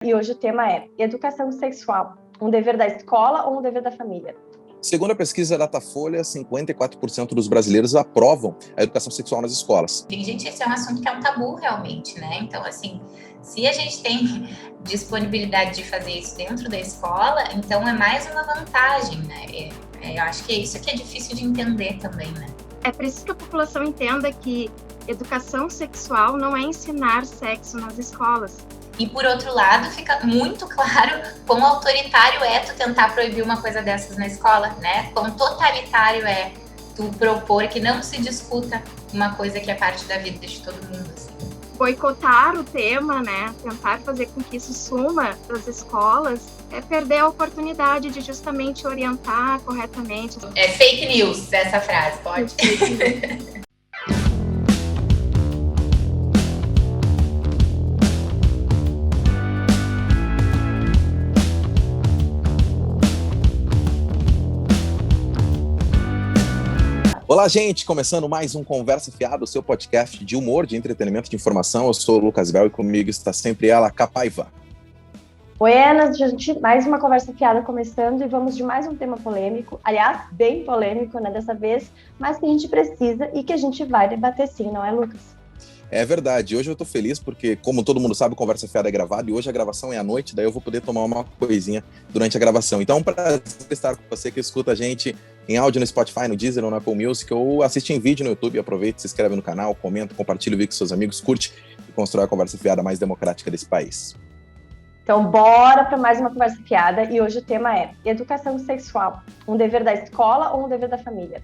E hoje o tema é educação sexual, um dever da escola ou um dever da família? Segundo a pesquisa Datafolha, 54% dos brasileiros aprovam a educação sexual nas escolas. Gente, esse é um assunto que é um tabu realmente, né? Então, assim, se a gente tem disponibilidade de fazer isso dentro da escola, então é mais uma vantagem, né? Eu acho que é isso que é difícil de entender também, né? É preciso que a população entenda que educação sexual não é ensinar sexo nas escolas. E, por outro lado, fica muito claro quão autoritário é tu tentar proibir uma coisa dessas na escola, né? Quão totalitário é tu propor que não se discuta uma coisa que é parte da vida de todo mundo, assim. Boicotar o tema, né? Tentar fazer com que isso suma das escolas é perder a oportunidade de justamente orientar corretamente. É fake news essa frase, pode? Olá, gente! Começando mais um Conversa Fiada, o seu podcast de humor, de entretenimento, de informação. Eu sou o Lucas Bel e comigo está sempre ela, Capaiva. Oi, Ana, gente, mais uma Conversa Fiada começando e vamos de mais um tema polêmico, aliás, bem polêmico, né, dessa vez, mas que a gente precisa e que a gente vai debater sim, não é, Lucas? É verdade, hoje eu tô feliz porque, como todo mundo sabe, Conversa Fiada é gravada e hoje a gravação é à noite, daí eu vou poder tomar uma coisinha durante a gravação. Então, para estar com você que escuta a gente em áudio no Spotify, no Deezer ou na Apple Music, ou assiste em vídeo no YouTube, aproveita, se inscreve no canal, comenta, compartilha o vídeo com seus amigos, curte e constrói a Conversa Fiada mais democrática desse país. Então, bora para mais uma Conversa Fiada e hoje o tema é educação sexual, um dever da escola ou um dever da família?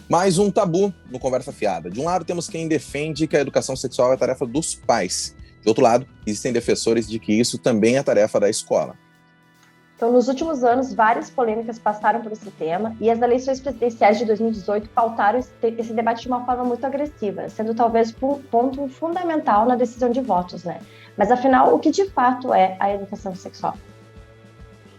Mais um tabu no Conversa Fiada. De um lado, temos quem defende que a educação sexual é tarefa dos pais. De outro lado, existem defensores de que isso também é tarefa da escola. Então, nos últimos anos, várias polêmicas passaram por esse tema e as eleições presidenciais de 2018 pautaram esse debate de uma forma muito agressiva, sendo talvez um ponto fundamental na decisão de votos, né? Mas, afinal, o que de fato é a educação sexual?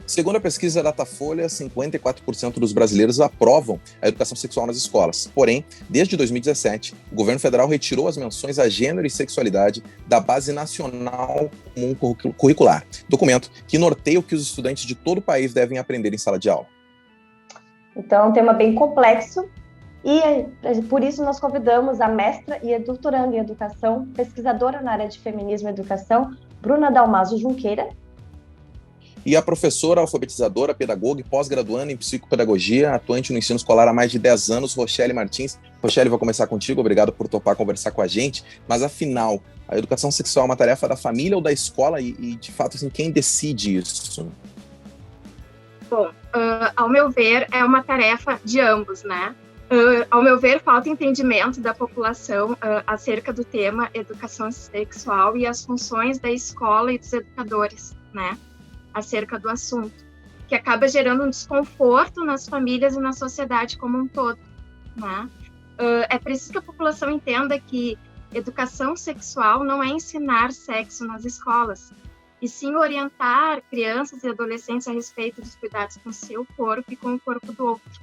Segundo a pesquisa Datafolha, 54% dos brasileiros aprovam a educação sexual nas escolas. Porém, desde 2017, o governo federal retirou as menções a gênero e sexualidade da Base Nacional Comum Curricular, documento que norteia o que os estudantes de todo o país devem aprender em sala de aula. Então, é um tema bem complexo e, por isso, nós convidamos a mestra e doutoranda em educação, pesquisadora na área de feminismo e educação, Bruna Dalmaso Junqueira, e a professora, alfabetizadora, pedagoga e pós-graduanda em psicopedagogia, atuante no ensino escolar há mais de 10 anos, Rochelle Martins. Rochelle, vou começar contigo, obrigado por topar conversar com a gente, mas afinal, a educação sexual é uma tarefa da família ou da escola e de fato, assim, quem decide isso? Bom, ao meu ver, é uma tarefa de ambos, né? Ao meu ver, falta entendimento da população acerca do tema educação sexual e as funções da escola e dos educadores, né? Acerca do assunto, que acaba gerando um desconforto nas famílias e na sociedade como um todo, né? É preciso que a população entenda que educação sexual não é ensinar sexo nas escolas, e sim orientar crianças e adolescentes a respeito dos cuidados com o seu corpo e com o corpo do outro,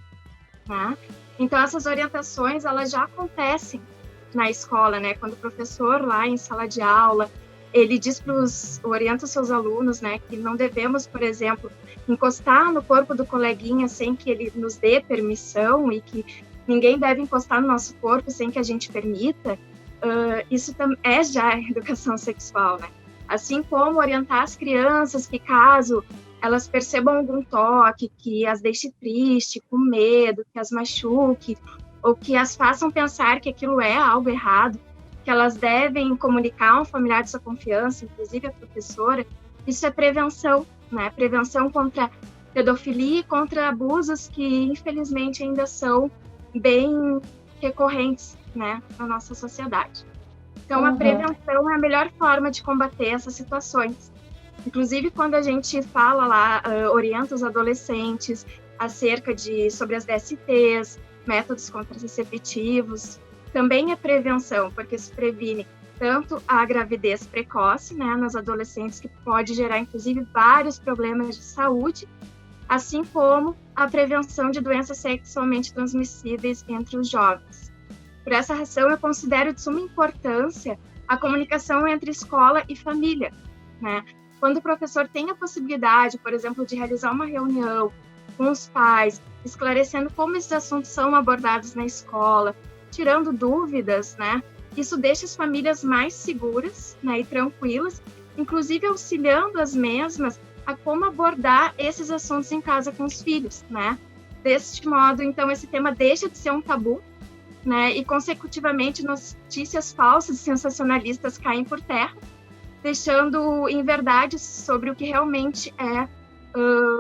né? Então, essas orientações, elas já acontecem na escola, né? Quando o professor lá em sala de aula, ele orienta os seus alunos, né, que não devemos, por exemplo, encostar no corpo do coleguinha sem que ele nos dê permissão e que ninguém deve encostar no nosso corpo sem que a gente permita, isso é já educação sexual, né? Assim como orientar as crianças que, caso elas percebam algum toque que as deixe triste, com medo, que as machuque, ou que as façam pensar que aquilo é algo errado, que elas devem comunicar a um familiar de sua confiança, inclusive a professora, isso é prevenção, né? Prevenção contra pedofilia e contra abusos que, infelizmente, ainda são bem recorrentes, né, na nossa sociedade. Então, a prevenção é a melhor forma de combater essas situações. Inclusive, quando a gente fala lá, orienta os adolescentes sobre as DSTs, métodos contraceptivos, também é prevenção, porque se previne tanto a gravidez precoce, né, nas adolescentes, que pode gerar, inclusive, vários problemas de saúde, assim como a prevenção de doenças sexualmente transmissíveis entre os jovens. Por essa razão, eu considero de suma importância a comunicação entre escola e família, né? quando o professor tem a possibilidade, por exemplo, de realizar uma reunião com os pais, esclarecendo como esses assuntos são abordados na escola, tirando dúvidas, né? Isso deixa as famílias mais seguras, né, e tranquilas, inclusive auxiliando as mesmas a como abordar esses assuntos em casa com os filhos, né? Deste modo, então, esse tema deixa de ser um tabu, né? E, consecutivamente, notícias falsas e sensacionalistas caem por terra, deixando em verdades sobre o que realmente é,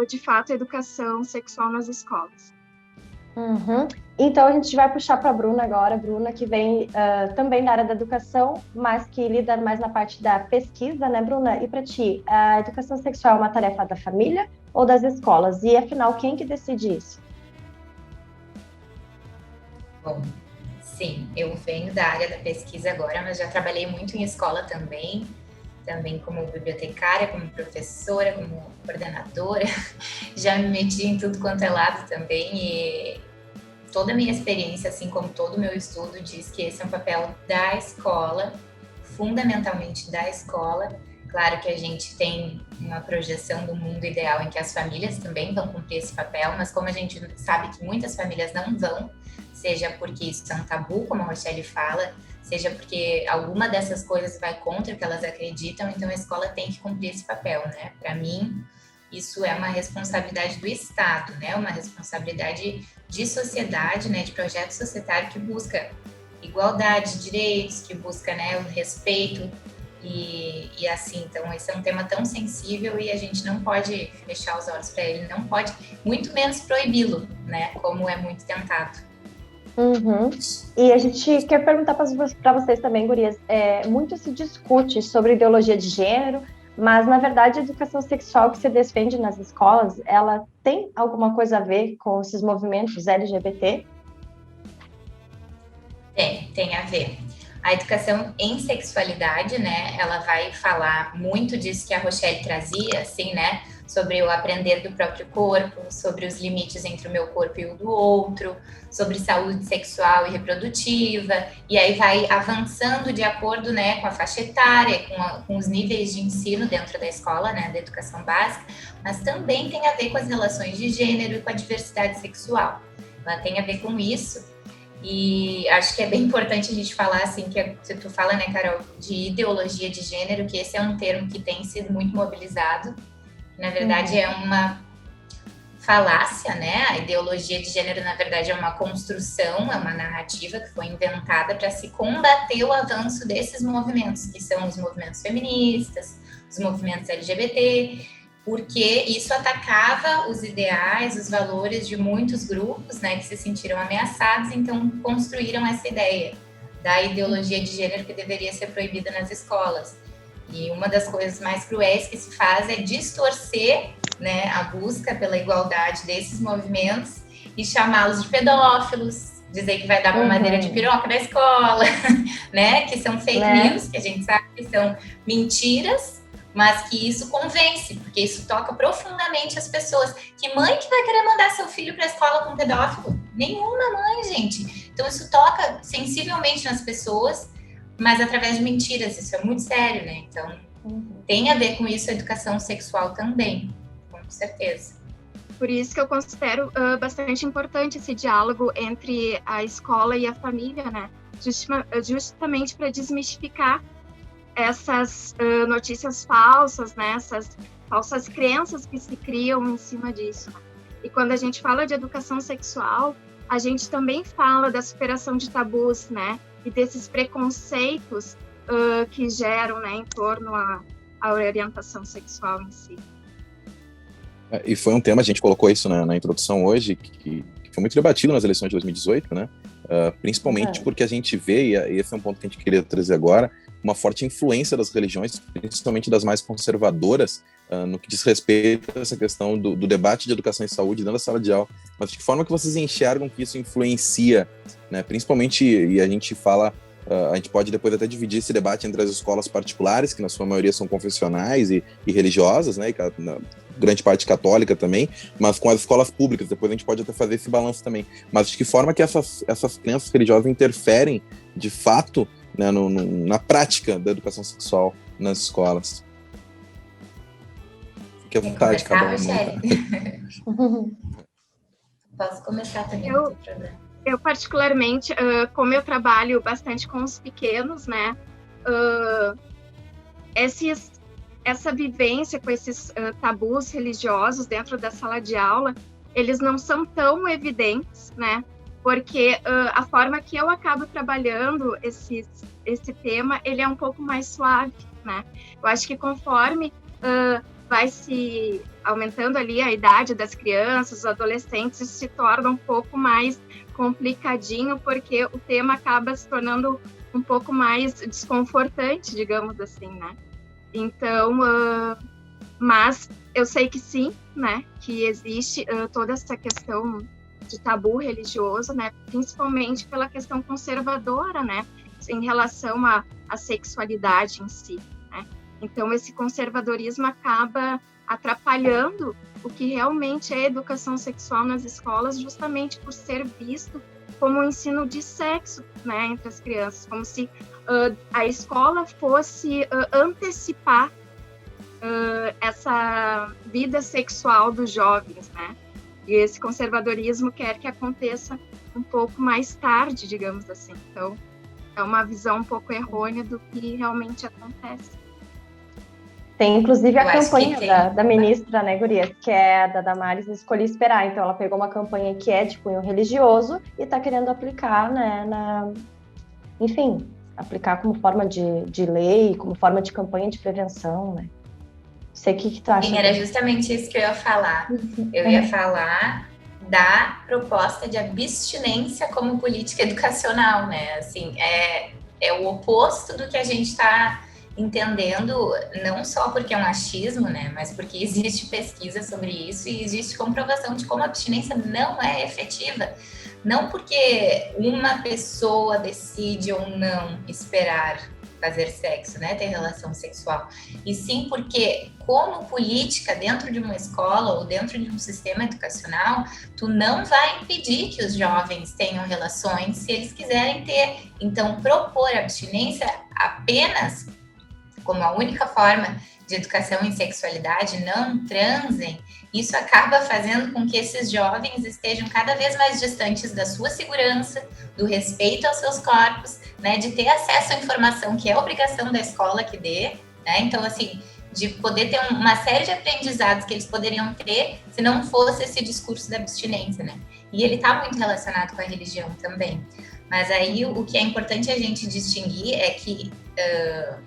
de fato, a educação sexual nas escolas. Uhum. Então a gente vai puxar para a Bruna agora, Bruna, que vem também da área da educação, mas que lida mais na parte da pesquisa, né, Bruna? E para ti, a educação sexual é uma tarefa da família ou das escolas? E afinal, quem que decide isso? Bom, sim, eu venho da área da pesquisa agora, mas já trabalhei muito em escola também como bibliotecária, como professora, como coordenadora, já me meti em tudo quanto é lado também e toda a minha experiência, assim como todo o meu estudo, diz que esse é um papel da escola, fundamentalmente da escola. Claro que a gente tem uma projeção do mundo ideal em que as famílias também vão cumprir esse papel, mas como a gente sabe que muitas famílias não vão, seja porque isso é um tabu, como a Rochelle fala, seja porque alguma dessas coisas vai contra o que elas acreditam, então a escola tem que cumprir esse papel, né? Para mim, isso é uma responsabilidade do Estado, né? Uma responsabilidade de sociedade, né? De projeto societário que busca igualdade de direitos, que busca, né, o respeito e assim. Então, esse é um tema tão sensível e a gente não pode fechar os olhos para ele, não pode, muito menos proibi-lo, né? Como é muito tentado. Uhum. E a gente quer perguntar para vocês também, gurias, muito se discute sobre ideologia de gênero, mas na verdade a educação sexual que se defende nas escolas, ela tem alguma coisa a ver com esses movimentos LGBT? Tem a ver. A educação em sexualidade, né, ela vai falar muito disso que a Rochelle trazia, assim, né, sobre o aprender do próprio corpo, sobre os limites entre o meu corpo e o do outro, sobre saúde sexual e reprodutiva, e aí vai avançando de acordo, né, com a faixa etária, com os níveis de ensino dentro da escola, né, da educação básica, mas também tem a ver com as relações de gênero e com a diversidade sexual. Ela tem a ver com isso, e acho que é bem importante a gente falar, assim, que tu fala, né, Carol, de ideologia de gênero, que esse é um termo que tem sido muito mobilizado. Na verdade, é uma falácia, né? A ideologia de gênero, na verdade, é uma construção, é uma narrativa que foi inventada para se combater o avanço desses movimentos, que são os movimentos feministas, os movimentos LGBT, porque isso atacava os ideais, os valores de muitos grupos, né, que se sentiram ameaçados, então construíram essa ideia da ideologia de gênero que deveria ser proibida nas escolas. E uma das coisas mais cruéis que se faz é distorcer, né, a busca pela igualdade desses movimentos e chamá-los de pedófilos, dizer que vai dar mamadeira de piroca na escola, né, que são fake news, que a gente sabe que são mentiras, mas que isso convence, porque isso toca profundamente as pessoas. Que mãe que vai querer mandar seu filho para a escola com pedófilo? Nenhuma mãe, gente. Então isso toca sensivelmente nas pessoas, mas através de mentiras, isso é muito sério, né? Então, tem a ver com isso a educação sexual também, com certeza. Por isso que eu considero bastante importante esse diálogo entre a escola e a família, né? Justamente para desmistificar essas notícias falsas, né? Essas falsas crenças que se criam em cima disso. E quando a gente fala de educação sexual, a gente também fala da superação de tabus, né? E desses preconceitos que geram, né, em torno à orientação sexual em si. E foi um tema, a gente colocou isso na introdução hoje, que foi muito debatido nas eleições de 2018, né? Principalmente porque a gente vê, e esse é um ponto que a gente queria trazer agora, uma forte influência das religiões, principalmente das mais conservadoras, no que diz respeito a essa questão do debate de educação e saúde dentro da sala de aula. Mas de que forma que vocês enxergam que isso influencia, né? Principalmente, e a gente fala, a gente pode depois até dividir esse debate entre as escolas particulares, que na sua maioria são confessionais e religiosas, né? E grande parte católica também, mas com as escolas públicas, depois a gente pode até fazer esse balanço também. Mas de que forma que essas crenças religiosas interferem, de fato, né, na prática da educação sexual nas escolas? Fique à vontade, cada um. Posso começar também, não tem problema. Eu particularmente, como eu trabalho bastante com os pequenos, né, essa vivência com esses tabus religiosos dentro da sala de aula, eles não são tão evidentes, né, porque a forma que eu acabo trabalhando esse tema, ele é um pouco mais suave, né. Eu acho que conforme vai se aumentando ali a idade das crianças, os adolescentes, isso se torna um pouco mais complicadinho, porque o tema acaba se tornando um pouco mais desconfortante, digamos assim, né? Então, mas eu sei que sim, né, que existe toda essa questão de tabu religioso, né, principalmente pela questão conservadora, né, em relação à sexualidade em si, né? Então, esse conservadorismo acaba atrapalhando o que realmente é a educação sexual nas escolas, justamente por ser visto como um ensino de sexo, né, entre as crianças, como se a escola fosse antecipar essa vida sexual dos jovens, né? E esse conservadorismo quer que aconteça um pouco mais tarde, digamos assim. Então, é uma visão um pouco errônea do que realmente acontece. Tem, inclusive, a campanha da ministra, né, Gurias, que é da Damares Escolhi Esperar. Então, ela pegou uma campanha que é de cunho religioso e está querendo aplicar, né, enfim, aplicar como forma de lei, como forma de campanha de prevenção, né? Não sei o que tu acha. Sim, era justamente isso que eu ia falar. Eu ia falar da proposta de abstinência como política educacional, né? Assim, é o oposto do que a gente está entendendo, não só porque é um achismo, né, mas porque existe pesquisa sobre isso e existe comprovação de como a abstinência não é efetiva. Não porque uma pessoa decide ou não esperar fazer sexo, né, ter relação sexual, e sim porque, como política dentro de uma escola ou dentro de um sistema educacional, tu não vai impedir que os jovens tenham relações se eles quiserem ter. Então, propor abstinência apenas como a única forma de educação em sexualidade, não transem, isso acaba fazendo com que esses jovens estejam cada vez mais distantes da sua segurança, do respeito aos seus corpos, né, de ter acesso à informação, que é obrigação da escola que dê, né, então, assim, de poder ter uma série de aprendizados que eles poderiam ter se não fosse esse discurso da abstinência, né, e ele está muito relacionado com a religião também. Mas aí o que é importante a gente distinguir é que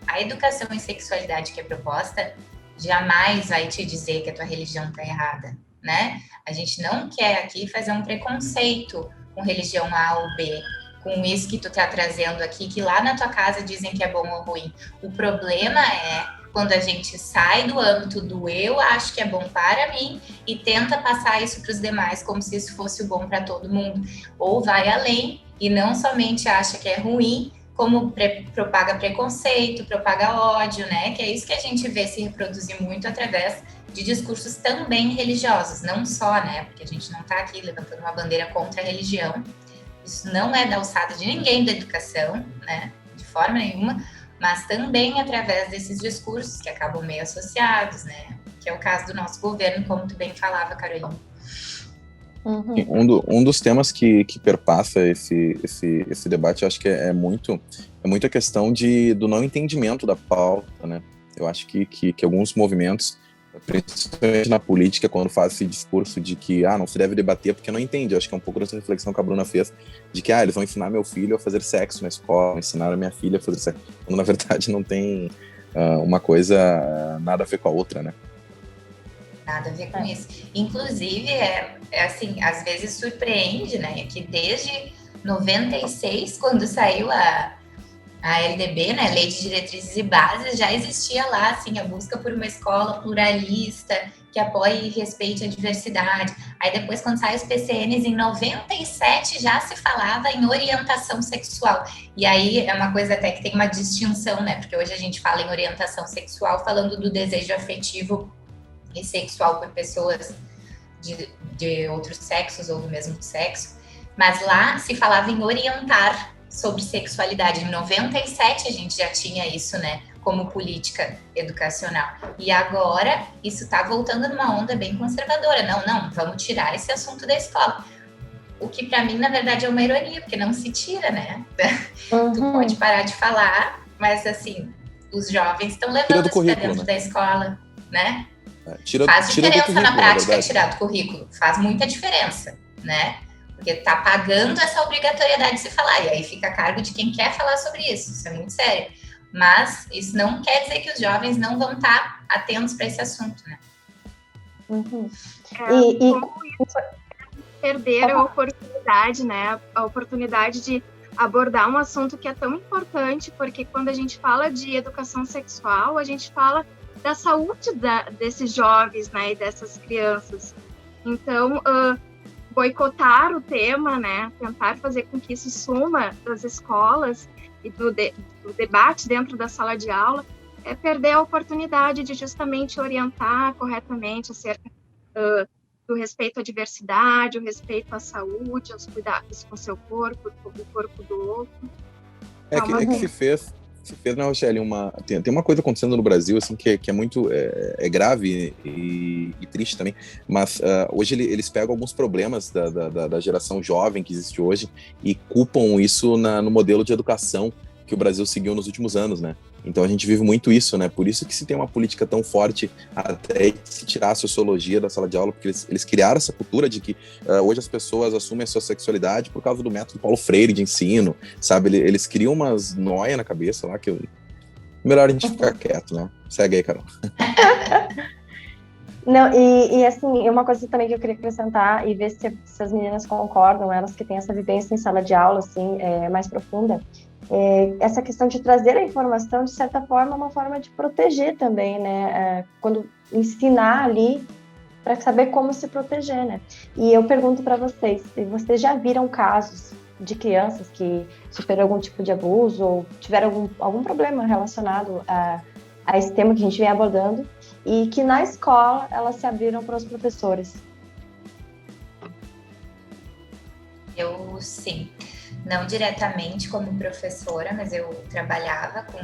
a educação em sexualidade que é proposta jamais vai te dizer que a tua religião está errada, né? A gente não quer aqui fazer um preconceito com religião A ou B, com isso que tu tá trazendo aqui, que lá na tua casa dizem que é bom ou ruim. O problema é quando a gente sai do âmbito do eu acho que é bom para mim e tenta passar isso para os demais como se isso fosse o bom para todo mundo. Ou vai além e não somente acha que é ruim, como propaga preconceito, propaga ódio, né? Que é isso que a gente vê se reproduzir muito através de discursos também religiosos, não só, né? Porque a gente não está aqui levantando uma bandeira contra a religião. Isso não é da alçada de ninguém da educação, né? De forma nenhuma, mas também através desses discursos que acabam meio associados, né? Que é o caso do nosso governo, como tu bem falava, Carolina. Uhum. Um dos temas que perpassa esse debate, eu acho que é muito a questão do não entendimento da pauta, né? Eu acho que alguns movimentos, principalmente na política, quando faz esse discurso de que não se deve debater porque não entende, eu acho que é um pouco dessa reflexão que a Bruna fez, de que eles vão ensinar meu filho a fazer sexo na escola, ensinar a minha filha a fazer sexo, quando na verdade não tem uma coisa nada a ver com a outra, né? Nada a ver com isso. Inclusive, assim, às vezes surpreende, né, que desde 96, quando saiu a LDB, né, Lei de Diretrizes e Bases, já existia lá, assim, a busca por uma escola pluralista, que apoie e respeite a diversidade. Aí depois, quando saiu os PCNs, em 97, já se falava em orientação sexual. E aí é uma coisa até que tem uma distinção, né, porque hoje a gente fala em orientação sexual falando do desejo afetivo e sexual por pessoas de outros sexos ou do mesmo sexo, mas lá se falava em orientar sobre sexualidade. Em 97 a gente já tinha isso, né? como política educacional. E agora isso está voltando numa onda bem conservadora. Não, vamos tirar esse assunto da escola. O que para mim, na verdade, é uma ironia, porque não se tira, né? Tu pode parar de falar, mas assim, os jovens estão levando isso para dentro, né, da escola, né? Faz diferença na prática tirar do currículo, faz muita diferença, né? Porque tá pagando essa obrigatoriedade de se falar, e aí fica a cargo de quem quer falar sobre isso é muito sério. Mas isso não quer dizer que os jovens não vão estar atentos para esse assunto, né? Perder a oportunidade, né? A oportunidade de abordar um assunto que é tão importante, porque quando a gente fala de educação sexual, a gente fala da saúde desses jovens, né? E dessas crianças. Então, boicotar o tema, né? Tentar fazer com que isso suma das escolas e do debate dentro da sala de aula, é perder a oportunidade de justamente orientar corretamente acerca do respeito à diversidade, o respeito à saúde, aos cuidados com o seu corpo, com o corpo do outro. Que se fez, né, Rochelle, tem uma coisa acontecendo no Brasil, assim, que é muito grave e triste também, mas hoje eles pegam alguns problemas da geração jovem que existe hoje e culpam isso no modelo de educação que o Brasil seguiu nos últimos anos, né? Então a gente vive muito isso, né? Por isso que se tem uma política tão forte até se tirar a sociologia da sala de aula, porque eles criaram essa cultura de que hoje as pessoas assumem a sua sexualidade por causa do método Paulo Freire de ensino, sabe? Eles criam umas noias na cabeça lá que melhor a gente ficar quieto, né? Segue aí, Carol. Não, e assim, uma coisa também que eu queria acrescentar e ver se as meninas concordam, elas que têm essa vivência em sala de aula, assim, mais profunda, essa questão de trazer a informação, de certa forma, é uma forma de proteger também, né? Quando ensinar ali para saber como se proteger, né? E eu pergunto para vocês, se vocês já viram casos de crianças que sofreram algum tipo de abuso ou tiveram algum problema relacionado a esse tema que a gente vem abordando e que na escola elas se abriram para os professores. Eu, sim. Não diretamente como professora, mas eu trabalhava com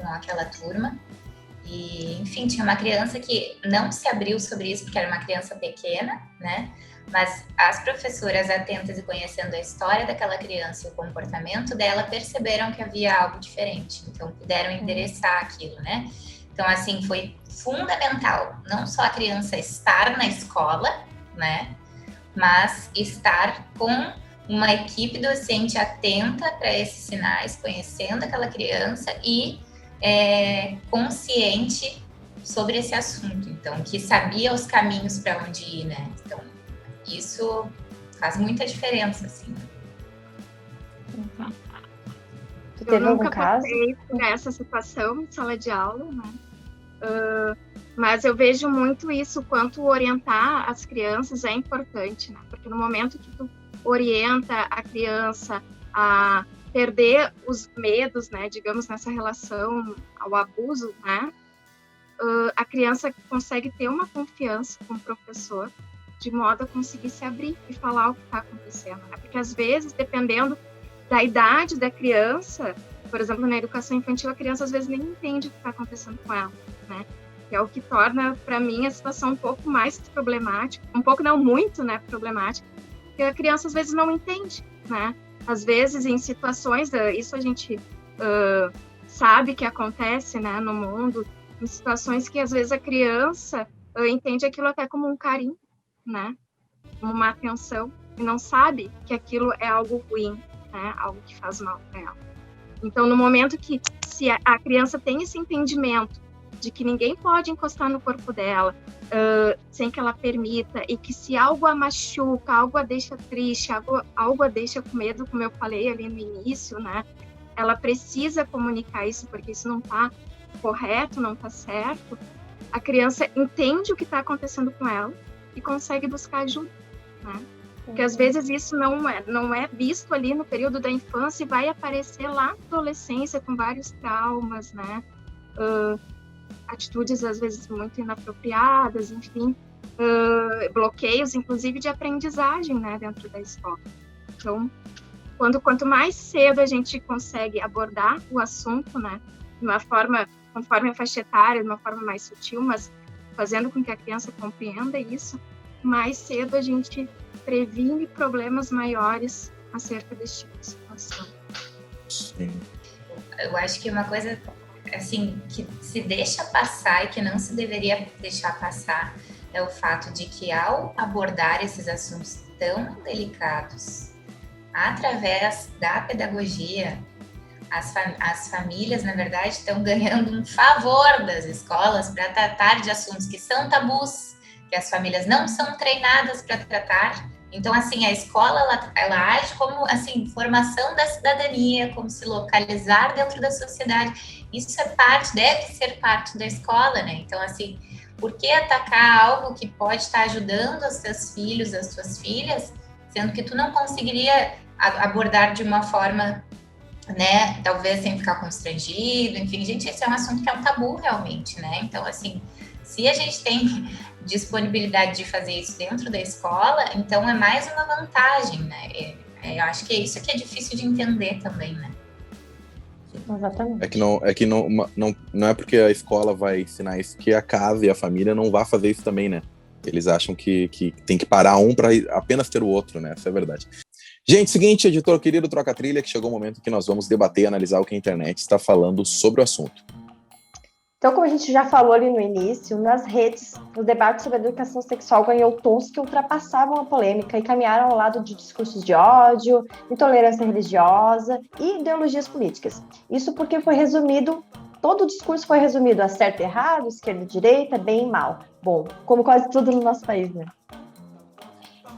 aquela turma. E, enfim, tinha uma criança que não se abriu sobre isso, porque era uma criança pequena, né? Mas as professoras, atentas e conhecendo a história daquela criança e o comportamento dela, perceberam que havia algo diferente. Então, puderam endereçar aquilo, né? Então, assim, foi fundamental não só a criança estar na escola, né? Mas estar com uma equipe docente atenta para esses sinais, conhecendo aquela criança e consciente sobre esse assunto. Então, que sabia os caminhos para onde ir, né? Então, isso faz muita diferença, assim. Eu nunca passei por essa situação em sala de aula, né? Mas eu vejo muito isso, quanto orientar as crianças é importante, né? Porque no momento que tu orienta a criança a perder os medos, né, digamos, nessa relação ao abuso, né, a criança consegue ter uma confiança com o professor, de modo a conseguir se abrir e falar o que está acontecendo, né? Porque às vezes, dependendo da idade da criança, por exemplo, na educação infantil, a criança às vezes nem entende o que está acontecendo com ela, né? Que é o que torna, para mim, a situação um pouco mais problemática, um pouco não muito, né, problemática, porque a criança às vezes não entende, né? Às vezes, em situações, isso a gente sabe que acontece, né, no mundo, em situações que às vezes a criança entende aquilo até como um carinho, né, como uma atenção, e não sabe que aquilo é algo ruim, né, algo que faz mal para ela. Então, no momento que se a criança tem esse entendimento de que ninguém pode encostar no corpo dela sem que ela permita, e que se algo a machuca, algo a deixa triste, algo a deixa com medo, como eu falei ali no início, né? Ela precisa comunicar isso, porque isso não está correto, não está certo. A criança entende o que está acontecendo com ela e consegue buscar ajuda, né? Porque às vezes isso não é visto ali no período da infância e vai aparecer lá na adolescência com vários traumas, né? Atitudes às vezes muito inapropriadas, enfim, bloqueios, inclusive de aprendizagem, né, dentro da escola. Então, quanto mais cedo a gente consegue abordar o assunto, né, de uma forma, conforme a faixa etária, de uma forma mais sutil, mas fazendo com que a criança compreenda isso, mais cedo a gente previne problemas maiores acerca desse tipo de situação. Sim. Eu acho que uma coisa, assim, que se deixa passar e que não se deveria deixar passar é o fato de que, ao abordar esses assuntos tão delicados, através da pedagogia, as famílias, na verdade, estão ganhando um favor das escolas para tratar de assuntos que são tabus, que as famílias não são treinadas para tratar. Então, assim, a escola, ela age como, assim, formação da cidadania, como se localizar dentro da sociedade. Isso deve ser parte da escola, né? Então, assim, por que atacar algo que pode estar ajudando os seus filhos, as suas filhas, sendo que tu não conseguiria abordar de uma forma, né, talvez sem ficar constrangido, enfim, gente, esse é um assunto que é um tabu realmente, né? Então, assim, se a gente tem disponibilidade de fazer isso dentro da escola, então é mais uma vantagem, né? Eu acho que é isso que é difícil de entender também, né? Exatamente. É que não é porque a escola vai ensinar isso que a casa e a família não vá fazer isso também, né? Eles acham que tem que parar um para apenas ter o outro, né? Essa é a verdade. Gente, seguinte, editor querido, troca a trilha, que chegou o momento que nós vamos debater e analisar o que a internet está falando sobre o assunto. Então, como a gente já falou ali no início, nas redes, o debate sobre a educação sexual ganhou tons que ultrapassavam a polêmica e caminharam ao lado de discursos de ódio, intolerância religiosa e ideologias políticas. Isso porque todo o discurso foi resumido a certo e errado, esquerda e direita, bem e mal. Bom, como quase tudo no nosso país, né?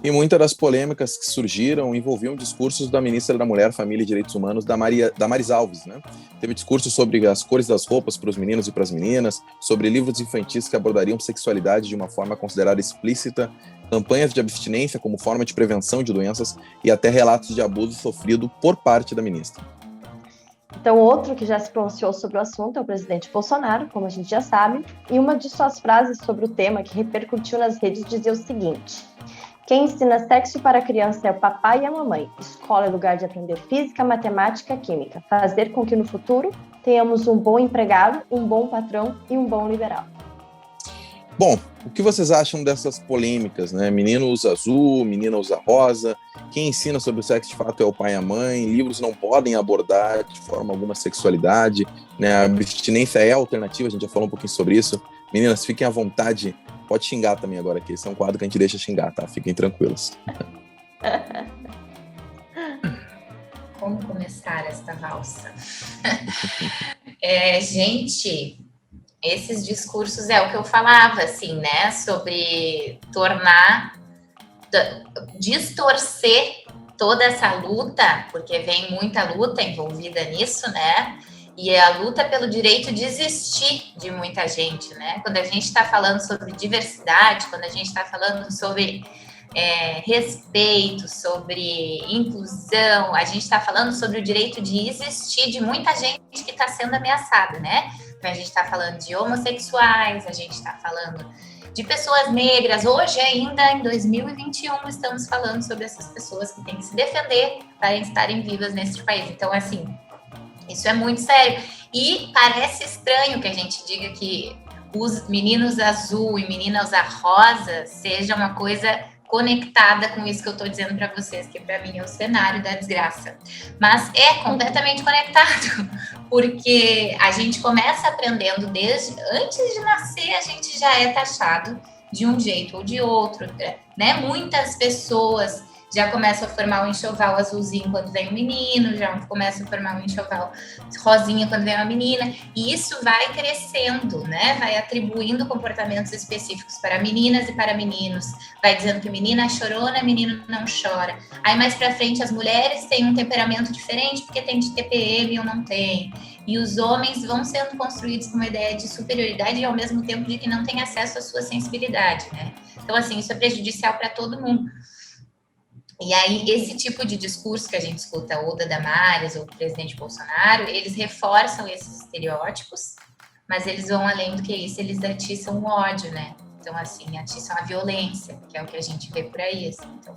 E muitas das polêmicas que surgiram envolviam discursos da ministra da Mulher, Família e Direitos Humanos, Damares Alves, né? Teve discursos sobre as cores das roupas para os meninos e para as meninas, sobre livros infantis que abordariam sexualidade de uma forma considerada explícita, campanhas de abstinência como forma de prevenção de doenças e até relatos de abuso sofrido por parte da ministra. Então, outro que já se pronunciou sobre o assunto é o presidente Bolsonaro, como a gente já sabe, e uma de suas frases sobre o tema que repercutiu nas redes dizia o seguinte: quem ensina sexo para a criança é o papai e a mamãe. Escola é lugar de aprender física, matemática, química. Fazer com que no futuro tenhamos um bom empregado, um bom patrão e um bom liberal. Bom, o que vocês acham dessas polêmicas, né? Menino usa azul, menina usa rosa. Quem ensina sobre o sexo de fato é o pai e a mãe. Livros não podem abordar de forma alguma sexualidade, né? A abstinência é a alternativa, a gente já falou um pouquinho sobre isso. Meninas, fiquem à vontade. Pode xingar também agora aqui. Esse é um quadro que a gente deixa xingar, tá? Fiquem tranquilos. Como começar esta valsa? Gente, esses discursos é o que eu falava, assim, né? Sobre distorcer toda essa luta, porque vem muita luta envolvida nisso, né? E é a luta pelo direito de existir de muita gente, né? Quando a gente está falando sobre diversidade, quando a gente está falando sobre respeito, sobre inclusão, a gente está falando sobre o direito de existir de muita gente que está sendo ameaçada, né? Então, a gente está falando de homossexuais, a gente está falando de pessoas negras. Hoje, ainda em 2021, estamos falando sobre essas pessoas que têm que se defender para estarem vivas neste país. Então, assim, isso é muito sério. E parece estranho que a gente diga que os meninos azul e meninas rosa seja uma coisa conectada com isso que eu estou dizendo para vocês, que para mim é o cenário da desgraça. Mas é completamente conectado, porque a gente começa aprendendo desde antes de nascer, a gente já é taxado de um jeito ou de outro, né? Muitas pessoas já começam a formar um enxoval azulzinho quando vem um menino, já começam a formar um enxoval rosinha quando vem uma menina, e isso vai crescendo, né? Vai atribuindo comportamentos específicos para meninas e para meninos, vai dizendo que menina é chorona, menino não chora. Aí mais pra frente as mulheres têm um temperamento diferente porque tem de TPM ou não tem. E os homens vão sendo construídos com uma ideia de superioridade e ao mesmo tempo de que não tem acesso à sua sensibilidade, né? Então, assim, isso é prejudicial para todo mundo. E aí, esse tipo de discurso que a gente escuta, ou da Damares, ou do presidente Bolsonaro, eles reforçam esses estereótipos, mas eles vão além do que isso, eles atiçam o ódio, né? Então, assim, atiçam a violência, que é o que a gente vê por aí, assim. Então,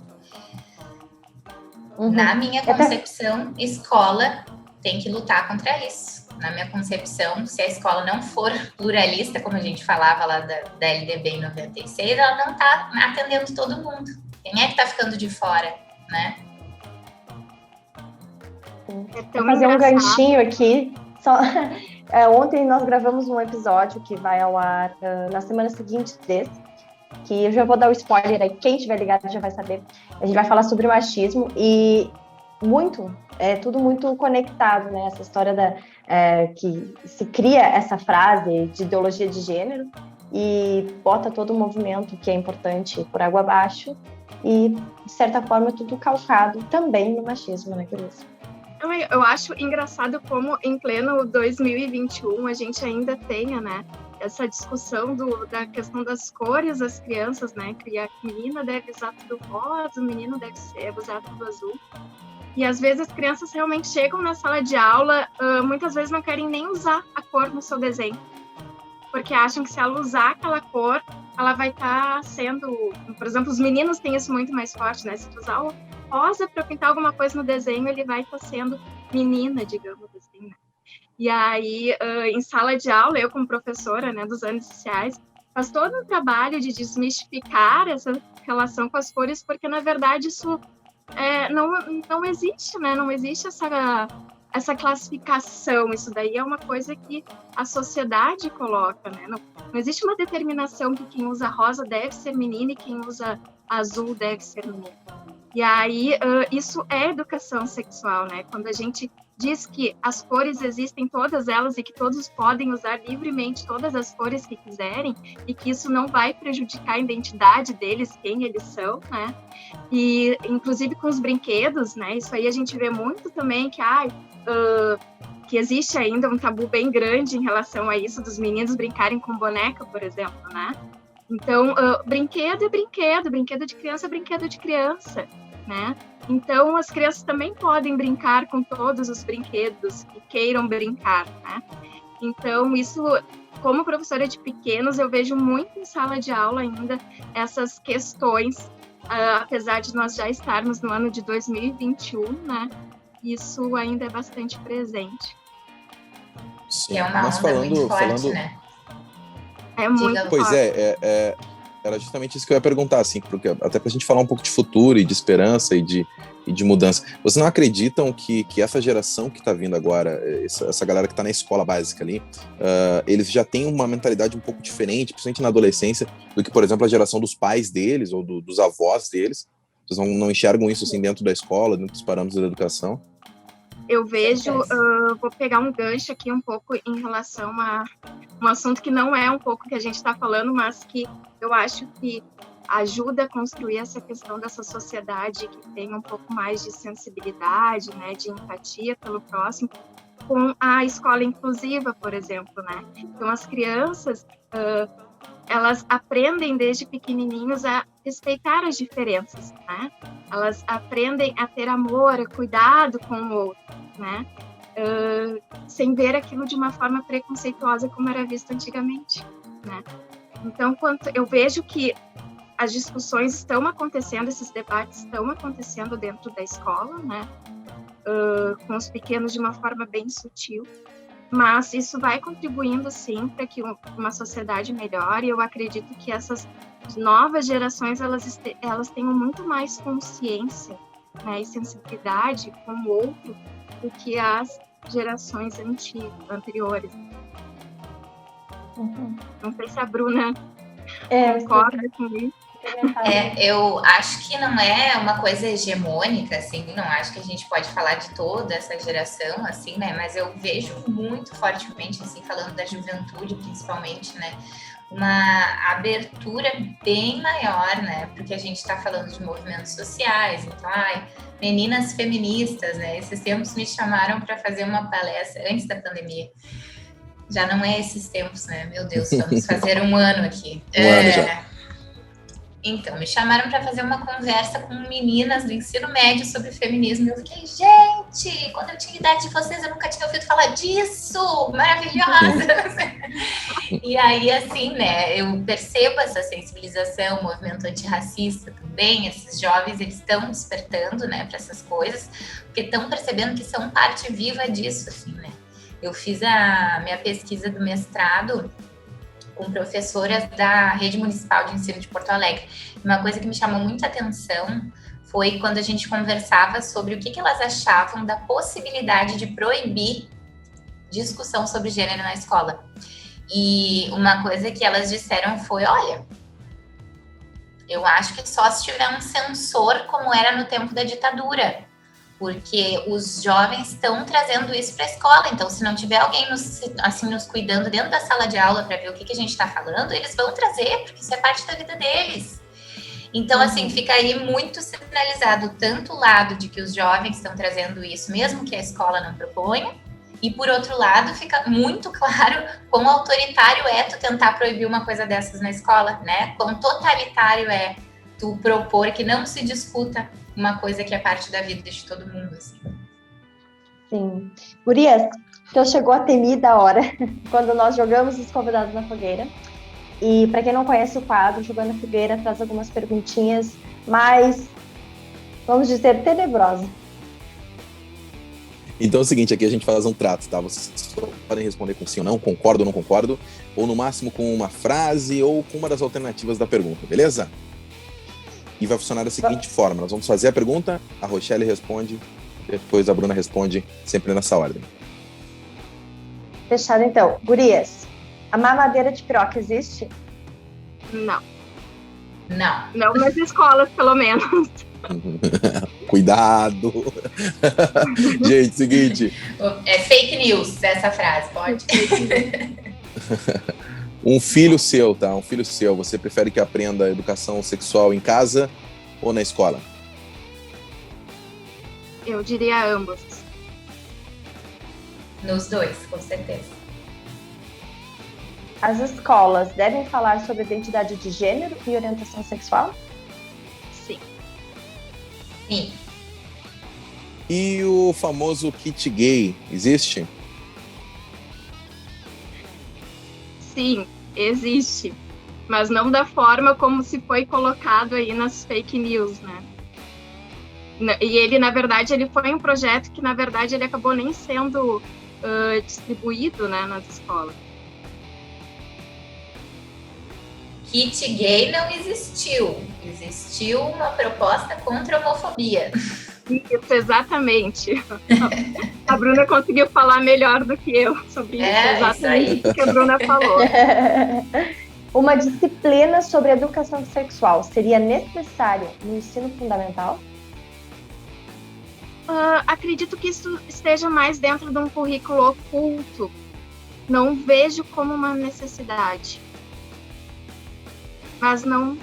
na minha concepção, escola tem que lutar contra isso. Na minha concepção, se a escola não for pluralista, como a gente falava lá da LDB em 96, ela não está atendendo todo mundo. Quem é que está ficando de fora, né? Vou fazer um ganchinho aqui. Ontem nós gravamos um episódio que vai ao ar na semana seguinte desse, que eu já vou dar o spoiler aí, quem estiver ligado já vai saber. A gente vai falar sobre machismo e tudo muito conectado, né? Essa história que se cria essa frase de ideologia de gênero e bota todo o movimento que é importante por água abaixo e, de certa forma, tudo calcado também no machismo, né, Cris? Eu acho engraçado como em pleno 2021 a gente ainda tenha, né, essa discussão da questão das cores das crianças, né, que a menina deve usar tudo rosa, o menino deve usar tudo azul. E às vezes as crianças realmente chegam na sala de aula, muitas vezes não querem nem usar a cor no seu desenho, porque acham que se ela usar aquela cor, ela vai estar sendo... Por exemplo, os meninos têm isso muito mais forte, né? Se tu usar o rosa para pintar alguma coisa no desenho, ele vai estar sendo menina, digamos assim, né? E aí, em sala de aula, eu como professora, né, dos anos iniciais, faz todo um trabalho de desmistificar essa relação com as cores, porque, na verdade, isso não existe, né? Não existe essa classificação. Isso daí é uma coisa que a sociedade coloca, né? Não existe uma determinação que quem usa rosa deve ser menina e quem usa azul deve ser menino. E aí, isso é educação sexual, né? Quando a gente diz que as cores existem todas elas e que todos podem usar livremente todas as cores que quiserem e que isso não vai prejudicar a identidade deles, quem eles são, né? E, inclusive, com os brinquedos, né? Isso aí a gente vê muito também que existe ainda um tabu bem grande em relação a isso, dos meninos brincarem com boneca, por exemplo, né? Então, brinquedo é brinquedo de criança é brinquedo de criança, né? Então, as crianças também podem brincar com todos os brinquedos que queiram brincar, né? Então, isso, como professora de pequenos, eu vejo muito em sala de aula ainda essas questões, apesar de nós já estarmos no ano de 2021, né? Isso ainda é bastante presente. Sim, é uma mas onda muito forte, né? É muito Pois forte. Era justamente isso que eu ia perguntar, assim, porque até pra gente falar um pouco de futuro e de esperança e de mudança. Vocês não acreditam que essa geração que tá vindo agora, essa galera que tá na escola básica ali, eles já têm uma mentalidade um pouco diferente, principalmente na adolescência, do que, por exemplo, a geração dos pais deles ou dos avós deles? Vocês não enxergam isso, assim, dentro da escola, dentro dos parâmetros da educação? Eu vejo, vou pegar um gancho aqui um pouco em relação a um assunto que não é um pouco que a gente está falando, mas que eu acho que ajuda a construir essa questão dessa sociedade que tem um pouco mais de sensibilidade, né, de empatia pelo próximo, com a escola inclusiva, por exemplo, né? Então, as crianças, elas aprendem desde pequenininhos a respeitar as diferenças, né? Elas aprendem a ter amor, a cuidado com o outro, né? Sem ver aquilo de uma forma preconceituosa como era visto antigamente, né? Então, eu vejo que as discussões estão acontecendo, esses debates estão acontecendo dentro da escola, né? Com os pequenos de uma forma bem sutil, mas isso vai contribuindo, sim, para que uma sociedade melhore. Eu acredito que essas novas gerações, elas tenham muito mais consciência, né, e sensibilidade com o outro do que as gerações anteriores. Uhum. Não sei se a Bruna concorda com isso. Eu acho que não é uma coisa hegemônica, assim, não acho que a gente pode falar de toda essa geração, assim, né, mas eu vejo muito fortemente, assim, falando da juventude, principalmente, né, uma abertura bem maior, né, porque a gente está falando de movimentos sociais, então, meninas feministas, né, esses tempos me chamaram para fazer uma palestra antes da pandemia. Já não é esses tempos, né, meu Deus, vamos fazer um ano aqui. Ano já. Então, me chamaram para fazer uma conversa com meninas do ensino médio sobre feminismo. Eu fiquei, gente, quando eu tinha idade de vocês, eu nunca tinha ouvido falar disso, maravilhosa. E aí, assim, né, eu percebo essa sensibilização, o movimento antirracista também, esses jovens, eles estão despertando, né, para essas coisas, porque estão percebendo que são parte viva disso, assim, né. Eu fiz a minha pesquisa do mestrado com professoras da Rede Municipal de Ensino de Porto Alegre. Uma coisa que me chamou muita atenção foi quando a gente conversava sobre o que elas achavam da possibilidade de proibir discussão sobre gênero na escola. E uma coisa que elas disseram foi, olha, eu acho que só se tiver um censor como era no tempo da ditadura, porque os jovens estão trazendo isso para a escola, então se não tiver alguém nos cuidando dentro da sala de aula para ver o que a gente está falando, eles vão trazer, porque isso é parte da vida deles. Então, assim, fica aí muito sinalizado tanto o lado de que os jovens estão trazendo isso, mesmo que a escola não proponha, e por outro lado, fica muito claro quão autoritário é tu tentar proibir uma coisa dessas na escola, né? Quão totalitário é tu propor que não se discuta uma coisa que é parte da vida de todo mundo, assim. Sim. Gurias, então chegou a temida hora, quando nós jogamos os convidados na fogueira. E para quem não conhece o quadro, Jogando a Fogueira traz algumas perguntinhas mais, vamos dizer, tenebrosas. Então é o seguinte, aqui a gente faz um trato, tá? Vocês podem responder com sim ou não, concordo ou não concordo, ou no máximo com uma frase ou com uma das alternativas da pergunta, beleza? E vai funcionar da seguinte forma, nós vamos fazer a pergunta, a Rochelle responde, depois a Bruna responde, sempre nessa ordem. Fechado então. Gurias, a mamadeira de piroca existe? Não. Não. Não nas escolas, pelo menos. Cuidado! Gente, seguinte. É fake news essa frase, pode? Um filho seu, tá? Um filho seu, você prefere que aprenda educação sexual em casa ou na escola? Eu diria ambos. Nos dois, com certeza. As escolas devem falar sobre identidade de gênero e orientação sexual? Sim. Sim. E o famoso kit gay, existe? Sim, existe. Mas não da forma como se foi colocado aí nas fake news, né? E ele, na verdade, ele foi um projeto que, na verdade, ele acabou nem sendo distribuído, né, nas escolas. Kit gay não existiu. Existiu uma proposta contra a homofobia. Isso, exatamente. A Bruna conseguiu falar melhor do que eu sobre isso. Exatamente o que a Bruna falou. Uma disciplina sobre educação sexual seria necessária no ensino fundamental? Acredito que isso esteja mais dentro de um currículo oculto. Não vejo como uma necessidade. Mas não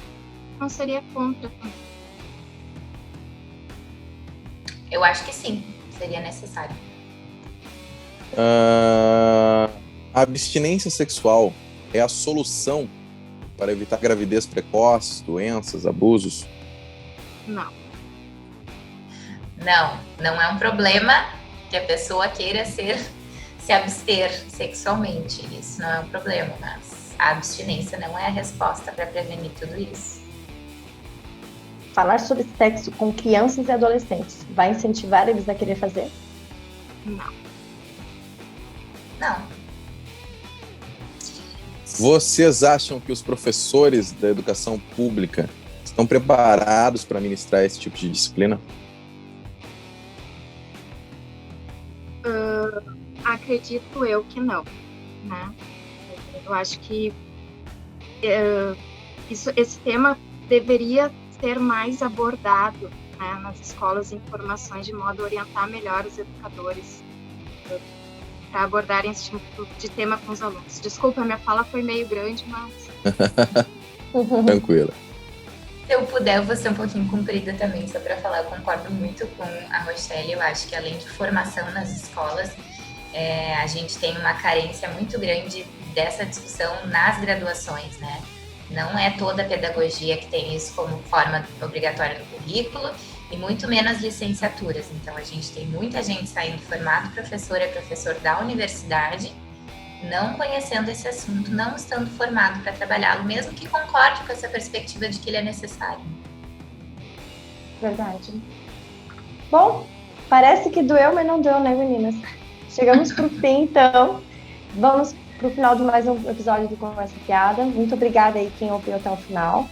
seria contra também. Eu acho que sim, seria necessário. A abstinência sexual é a solução para evitar gravidez precoce, doenças, abusos? Não. Não é um problema que a pessoa queira se abster sexualmente. Isso não é um problema, mas a abstinência não é a resposta para prevenir tudo isso. Falar sobre sexo com crianças e adolescentes vai incentivar eles a querer fazer? Não. Vocês acham que os professores da educação pública estão preparados para ministrar esse tipo de disciplina? Acredito eu que não, né? Eu acho que esse tema deveria ser mais abordado, né, nas escolas em formações, de modo a orientar melhor os educadores para abordarem esse tipo de tema com os alunos. Desculpa, minha fala foi meio grande, mas... Tranquila. Se eu puder, eu vou ser um pouquinho comprida também, só para falar. Eu concordo muito com a Rochelle. Eu acho que além de formação nas escolas, a gente tem uma carência muito grande dessa discussão nas graduações, né? Não é toda a pedagogia que tem isso como forma obrigatória do currículo e muito menos licenciaturas. Então, a gente tem muita gente saindo formado professor da universidade, não conhecendo esse assunto, não estando formado para trabalhá-lo, mesmo que concorde com essa perspectiva de que ele é necessário. Verdade. Bom, parece que doeu, mas não deu, né, meninas? Chegamos pro fim, então. Vamos pro final de mais um episódio do Conversa Fiada. Muito obrigada aí quem ouviu até o final.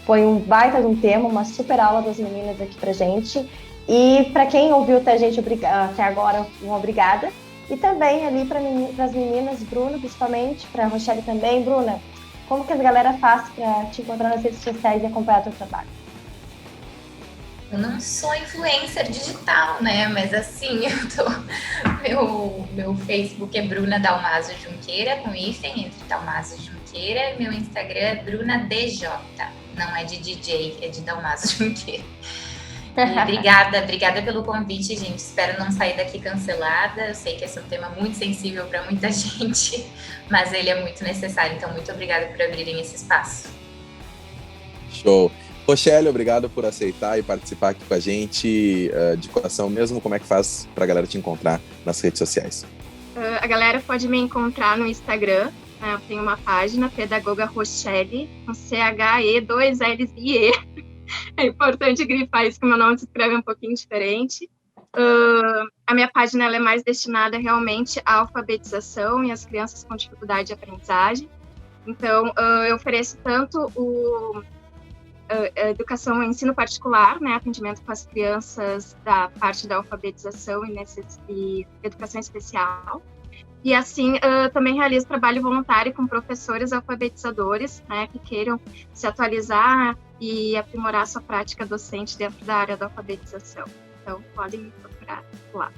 Foi um baita de um tema, uma super aula das meninas aqui pra gente. E para quem ouviu até a gente até agora, uma obrigada. E também ali para as meninas, Bruna, principalmente, para a Rochelle também. Bruna, como que a galera faz para te encontrar nas redes sociais e acompanhar o teu trabalho? Eu não sou influencer digital, né? Mas assim, meu Facebook é Bruna Dalmaso Junqueira, com hífen entre Dalmaso Junqueira. Meu Instagram é Bruna DJ. Não é de DJ, é de Dalmaso Junqueira. E obrigada pelo convite, gente. Espero não sair daqui cancelada. Eu sei que esse é um tema muito sensível para muita gente, mas ele é muito necessário. Então, muito obrigada por abrirem esse espaço. Show. Rochelle, obrigado por aceitar e participar aqui com a gente, de coração mesmo. Como é que faz para a galera te encontrar nas redes sociais? A galera pode me encontrar no Instagram. Eu tenho uma página, Pedagoga Rochelle, com CHE, 2 L's e E. É importante grifar isso, que o meu nome se escreve um pouquinho diferente. A minha página ela é mais destinada realmente à alfabetização e às crianças com dificuldade de aprendizagem. Então, eu ofereço tanto a educação em ensino particular, né, atendimento com as crianças da parte da alfabetização e educação especial. E assim, também realizo trabalho voluntário com professores alfabetizadores, né, que queiram se atualizar e aprimorar sua prática docente dentro da área da alfabetização. Então, podem me procurar lá.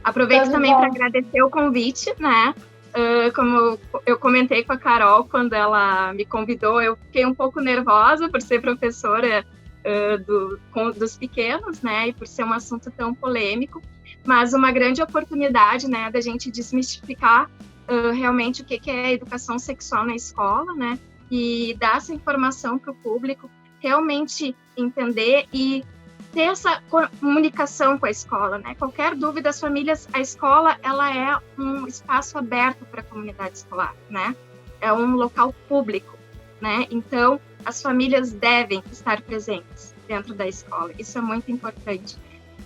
Aproveito também para agradecer o convite, né? Como eu comentei com a Carol quando ela me convidou, eu fiquei um pouco nervosa por ser professora dos pequenos, né? E por ser um assunto tão polêmico, mas uma grande oportunidade, né, da gente desmistificar realmente o que é educação sexual na escola, né? E dar essa informação para o público realmente entender e ter essa comunicação com a escola, né? Qualquer dúvida, as famílias, a escola, ela é um espaço aberto para a comunidade escolar, né? É um local público, né? Então, as famílias devem estar presentes dentro da escola. Isso é muito importante.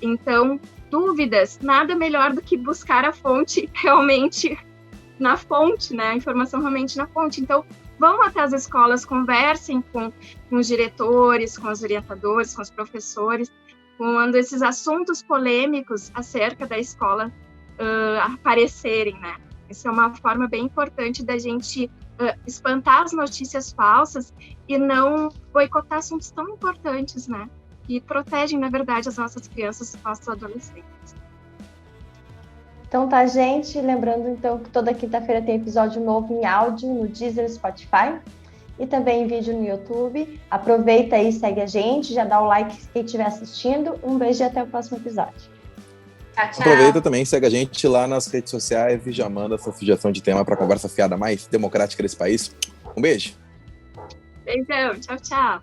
Então, dúvidas, nada melhor do que buscar a fonte realmente na fonte, né? A informação realmente na fonte. Então, vão até as escolas, conversem com os diretores, com os orientadores, com os professores, quando esses assuntos polêmicos acerca da escola aparecerem, né? Isso é uma forma bem importante da gente espantar as notícias falsas e não boicotar assuntos tão importantes, né? Que protegem, na verdade, as nossas crianças e nossos adolescentes. Então tá, gente, lembrando então que toda quinta-feira tem episódio novo em áudio no Deezer e Spotify e também em vídeo no YouTube. Aproveita aí, segue a gente, já dá o like quem estiver assistindo. Um beijo e até o próximo episódio. Tchau, tchau. Aproveita também, segue a gente lá nas redes sociais e já manda sua sugestão de tema para a conversa fiada mais democrática desse país. Um beijo. Beijão, tchau, tchau.